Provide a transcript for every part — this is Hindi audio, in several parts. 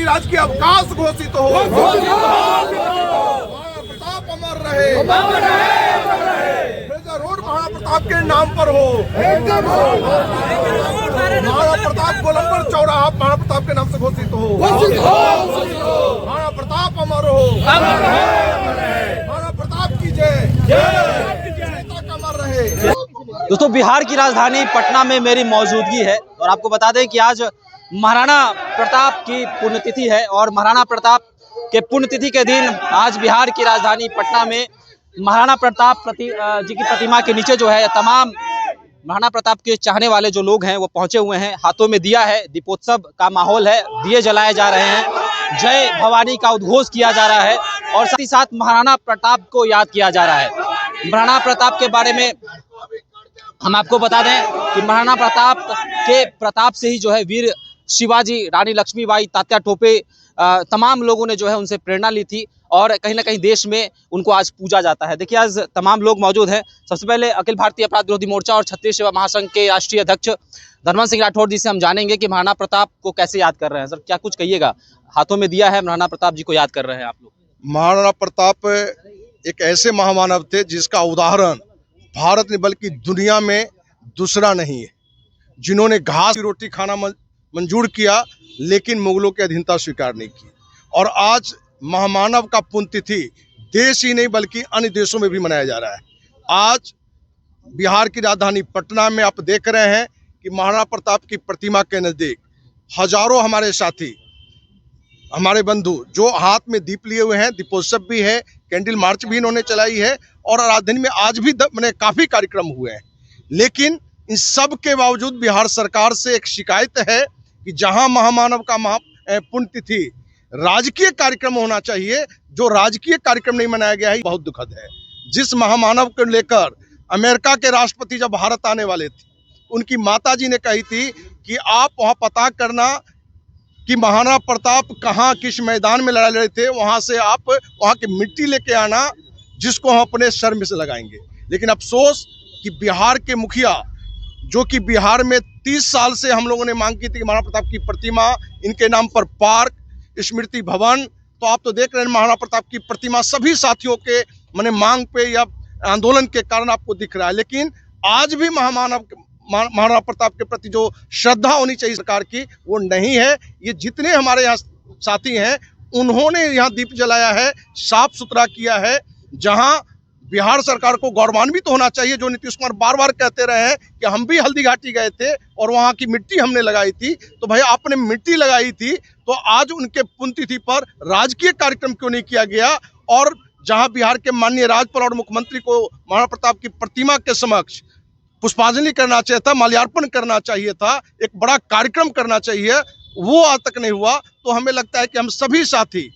सरकारी राजकीय अवकाश घोषित हो। महाप्रताप अमर रहे। फ्रेजर रोड महाप्रताप के नाम पर हो। महाप्रताप गोलंबर चौराहा महाप्रताप के नाम से घोषित हो। महाप्रताप अमर हो। महाप्रताप की जय। अमर रहे। दोस्तों, बिहार की राजधानी पटना में मेरी मौजूदगी है और आपको बता दें कि आज महाराणा प्रताप की पुण्यतिथि है और महाराणा प्रताप के पुण्यतिथि के दिन आज बिहार की राजधानी पटना में महाराणा प्रताप जी की प्रतिमा के नीचे जो है तमाम महाराणा प्रताप के चाहने वाले जो लोग हैं वो पहुंचे हुए हैं। हाथों में दिया है, दीपोत्सव का माहौल है, दिए जलाए जा रहे हैं, जय भवानी का उद्घोष किया जा रहा है और साथ ही साथ महाराणा प्रताप को याद किया जा रहा है। महाराणा प्रताप के बारे में हम आपको बता दें कि महाराणा प्रताप के प्रताप से ही जो है वीर शिवाजी, रानी लक्ष्मीबाई, तात्या टोपे, तमाम लोगों ने जो है उनसे प्रेरणा ली थी और कहीं ना कहीं देश में उनको आज पूजा जाता है। देखिए, आज तमाम लोग मौजूद हैं। सबसे पहले अखिल भारतीय अपराध विरोधी मोर्चा और क्षत्रिय सेवा महासंघ के राष्ट्रीय अध्यक्ष धर्मेंद्र सिंह राठौर जी से हम जानेंगे कि महाराणा प्रताप को कैसे याद कर रहे हैं। सर, क्या कुछ कहिएगा? हाथों में दिया है, महाराणा प्रताप जी को याद कर रहे हैं आप लोग। महाराणा प्रताप एक ऐसे महामानव थे जिसका उदाहरण भारत ने बल्कि दुनिया में दूसरा नहीं है, जिन्होंने घास की रोटी खाना मंजूर किया लेकिन मुगलों की अधीनता स्वीकार नहीं की। और आज महामानव का पुण्यतिथि देश ही नहीं बल्कि अन्य देशों में भी मनाया जा रहा है। आज बिहार की राजधानी पटना में आप देख रहे हैं कि महाराणा प्रताप की प्रतिमा के नज़दीक हजारों हमारे साथी, हमारे बंधु जो हाथ में दीप लिए हुए हैं, दीपोत्सव भी है, कैंडल मार्च भी इन्होंने चलाई है और राजधानी में आज भी काफ़ी कार्यक्रम हुए हैं। लेकिन इन सब के बावजूद बिहार सरकार से एक शिकायत है कि जहां महामानव का पुण्यतिथि राजकीय कार्यक्रम होना चाहिए, जो राजकीय कार्यक्रम नहीं मनाया गया है, बहुत दुखद है। जिस महामानव को लेकर अमेरिका के राष्ट्रपति जब भारत आने वाले थे, उनकी माताजी ने कही थी कि आप वहां पता करना कि महाराणा प्रताप कहाँ किस मैदान में लड़ा रहे थे, वहां से आप वहां की मिट्टी लेके आना जिसको हम अपने सर में से लगाएंगे। लेकिन अफसोस कि बिहार के मुखिया, जो कि बिहार में 30 साल से हम लोगों ने मांग की थी कि महाराणा प्रताप की प्रतिमा, इनके नाम पर पार्क, स्मृति भवन, तो आप तो देख रहे हैं महाराणा प्रताप की प्रतिमा सभी साथियों के मांग पे या आंदोलन के कारण आपको दिख रहा है। लेकिन आज भी महाराणा प्रताप के प्रति जो श्रद्धा होनी चाहिए सरकार की, वो नहीं है। ये जितने हमारे यहाँ साथी हैं उन्होंने यहाँ दीप जलाया है, साफ सुथरा किया है। जहाँ बिहार सरकार को गौरवान्वित होना चाहिए, जो नीतीश कुमार बार बार कहते रहे हैं कि हम भी हल्दी घाटी गए थे और वहाँ की मिट्टी हमने लगाई थी, तो भाई आपने मिट्टी लगाई थी तो आज उनके पुण्यतिथि पर राजकीय कार्यक्रम क्यों नहीं किया गया? और जहाँ बिहार के माननीय राज्यपाल और मुख्यमंत्री को महाराणा प्रताप की प्रतिमा के समक्ष पुष्पांजलि करना चाहिए था, माल्यार्पण करना चाहिए था, एक बड़ा कार्यक्रम करना चाहिए, वो आज तक नहीं हुआ। तो हमें लगता है कि हम सभी साथी,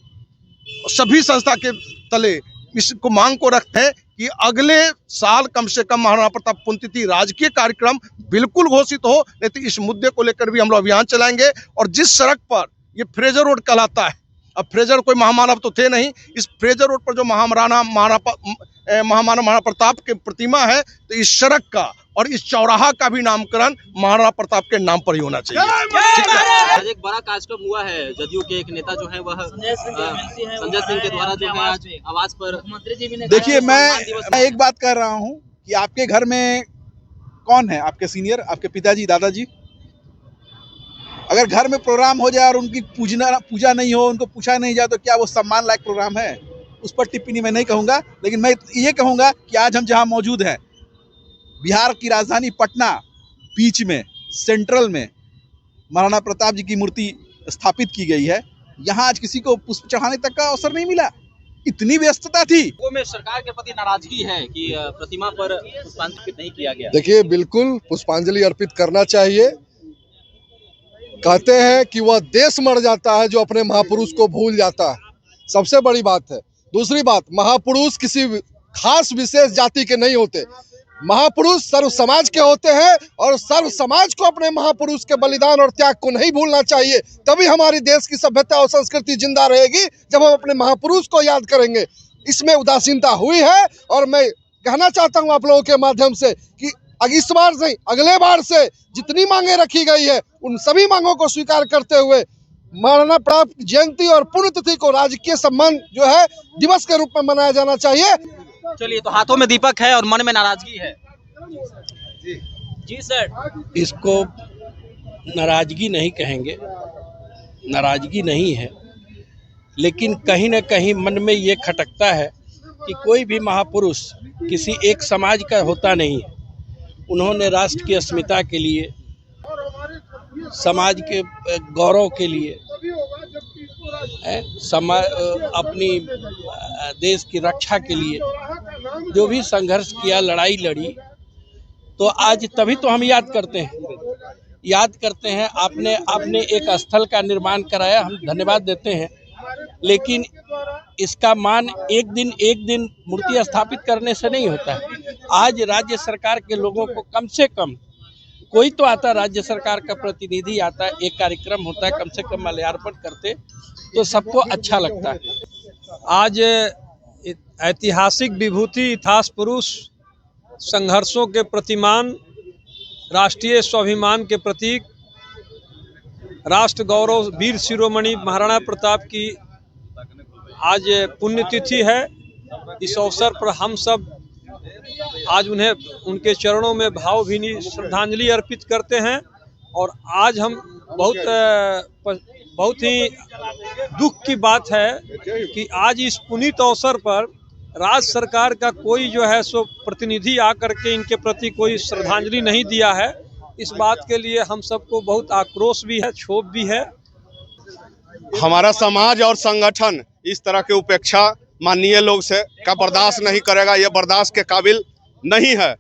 सभी संस्था के तले इसको मांग को रखते हैं कि अगले साल कम से कम महाराणा प्रताप पुण्यतिथि राजकीय कार्यक्रम बिल्कुल घोषित हो, नहीं तो इस मुद्दे को लेकर भी हम लोग अभियान चलाएंगे। और जिस सड़क पर ये फ्रेजर रोड कहलाता है, अब फ्रेजर कोई महामानव तो थे नहीं, इस फ्रेजर रोड पर जो महामानव महाराणा प्रताप की प्रतिमा है, तो इस सड़क का और इस चौराहा का भी नामकरण महाराणा प्रताप के नाम पर ही होना चाहिए। आज एक बड़ा कार्यक्रम हुआ है, जदयू के एक नेता जो है वह संजय सिंह के द्वारा जो है आज आवास पर मंत्री जी भी। देखिए, मैं एक बात कर रहा हूं कि आपके घर में कौन है, आपके सीनियर, आपके पिताजी, दादाजी? अगर घर में प्रोग्राम हो जाए और उनकी पूजा नहीं हो, उनको पूछा नहीं जाए, तो क्या वो सम्मान लायक प्रोग्राम है? उस पर टिप्पणी मैं नहीं कहूँगा, लेकिन मैं ये कहूँगा कि आज हम जहाँ मौजूद हैं, बिहार की राजधानी पटना, बीच में सेंट्रल में महाराणा प्रताप जी की मूर्ति स्थापित की गई है। यहाँ आज किसी को पुष्प चढ़ाने तक का अवसर नहीं मिला, इतनी व्यस्तता थी। वो में सरकार के प्रति नाराजगी है कि प्रतिमा पर पुष्पांजलि नहीं किया गया। देखिए, बिल्कुल पुष्पांजलि अर्पित करना चाहिए। कहते हैं कि वह देश मर जाता है जो अपने महापुरुष को भूल जाता है, सबसे बड़ी बात है। दूसरी बात, महापुरुष किसी खास विशेष जाति के नहीं होते, महापुरुष सर्व समाज के होते हैं और सर्व समाज को अपने महापुरुष के बलिदान और त्याग को नहीं भूलना चाहिए। तभी हमारी देश की सभ्यता और संस्कृति जिंदा रहेगी, जब हम अपने महापुरुष को याद करेंगे। इसमें उदासीनता हुई है और मैं कहना चाहता हूं आप लोगों के माध्यम से कि इस बार से, अगले बार से जितनी मांगे रखी गई है, उन सभी मांगों को स्वीकार करते हुए महाराणा प्रताप की जयंती और पुण्यतिथि को राजकीय सम्मान जो है दिवस के रूप में मनाया जाना चाहिए। चलिए, तो हाथों में दीपक है और मन में नाराजगी है। जी सर। इसको नाराजगी नहीं कहेंगे, नाराजगी नहीं है, लेकिन कहीं न कहीं मन में ये खटकता है कि कोई भी महापुरुष किसी एक समाज का होता नहीं है। उन्होंने राष्ट्र की अस्मिता के लिए, समाज के गौरव के लिए, अपनी देश की रक्षा के लिए जो भी संघर्ष किया, लड़ाई लड़ी, तो आज तभी तो हम याद करते हैं। आपने एक स्थल का निर्माण कराया, हम धन्यवाद देते हैं, लेकिन इसका मान एक दिन मूर्ति स्थापित करने से नहीं होता है। आज राज्य सरकार के लोगों को कम से कम कोई तो आता, राज्य सरकार का प्रतिनिधि आता, एक कार्यक्रम होता है, कम से कम माल्यार्पण करते तो सबको अच्छा लगता है। आज ऐतिहासिक विभूति, इतिहास पुरुष, संघर्षों के प्रतिमान, राष्ट्रीय स्वाभिमान के प्रतीक, राष्ट्र गौरव वीर शिरोमणि महाराणा प्रताप की आज पुण्यतिथि है। इस अवसर पर हम सब आज उन्हें उनके चरणों में भावभीनी श्रद्धांजलि अर्पित करते हैं। और आज हम बहुत ही दुख की बात है कि आज इस पुनीत अवसर पर राज्य सरकार का कोई जो है सो प्रतिनिधि आकर के इनके प्रति कोई श्रद्धांजलि नहीं दिया है। इस बात के लिए हम सबको बहुत आक्रोश भी है, क्षोभ भी है। हमारा समाज और संगठन इस तरह की उपेक्षा माननीय लोग से का बर्दाश्त नहीं करेगा, ये बर्दाश्त के काबिल नहीं है।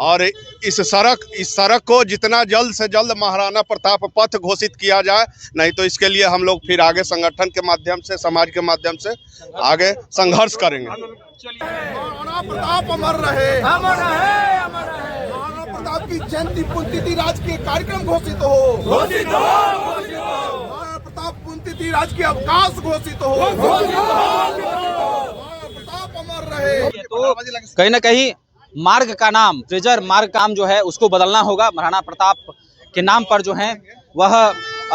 और इस सड़क को जितना जल्द से जल्द महाराणा प्रताप पथ घोषित किया जाए, नहीं तो इसके लिए हम लोग फिर आगे संगठन के माध्यम से, समाज के माध्यम से आगे संघर्ष करेंगे। महाराणा प्रताप अमर रहे, अमर रहे, अमर रहे। महाराणा प्रताप की जयंती पुण्यतिथि राजकीय कार्यक्रम घोषित हो, घोषित हो, घोषित हो। महाराणा प्रताप पुण्यतिथि राजकीय अवकाश घोषित हो, घोषित हो। महाराणा प्रताप अमर रहे। तो कहीं ना कहीं मार्ग का नाम, ट्रेजर मार्ग का नाम जो है उसको बदलना होगा। महाराणा प्रताप के नाम पर जो है वह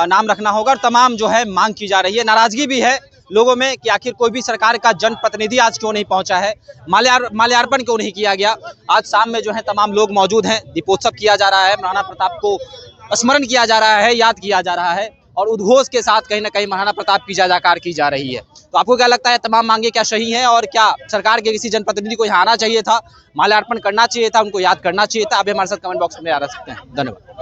नाम रखना होगा। और तमाम जो है मांग की जा रही है, नाराजगी भी है लोगों में कि आखिर कोई भी सरकार का जनप्रतिनिधि आज क्यों नहीं पहुंचा है, माल्यार्पण क्यों नहीं किया गया। आज शाम में जो है तमाम लोग मौजूद हैं, दीपोत्सव किया जा रहा है, महाराणा प्रताप को स्मरण किया जा रहा है, याद किया जा रहा है और उद्घोष के साथ कहीं ना कहीं महाराणा प्रताप की जयकार की जा रही है। तो आपको क्या लगता है, तमाम मांगे क्या सही हैं और क्या सरकार के किसी जनप्रतिनिधि को यहाँ आना चाहिए था, माल्यार्पण करना चाहिए था, उनको याद करना चाहिए था? आप हमारे साथ कमेंट बॉक्स में आ सकते हैं। धन्यवाद।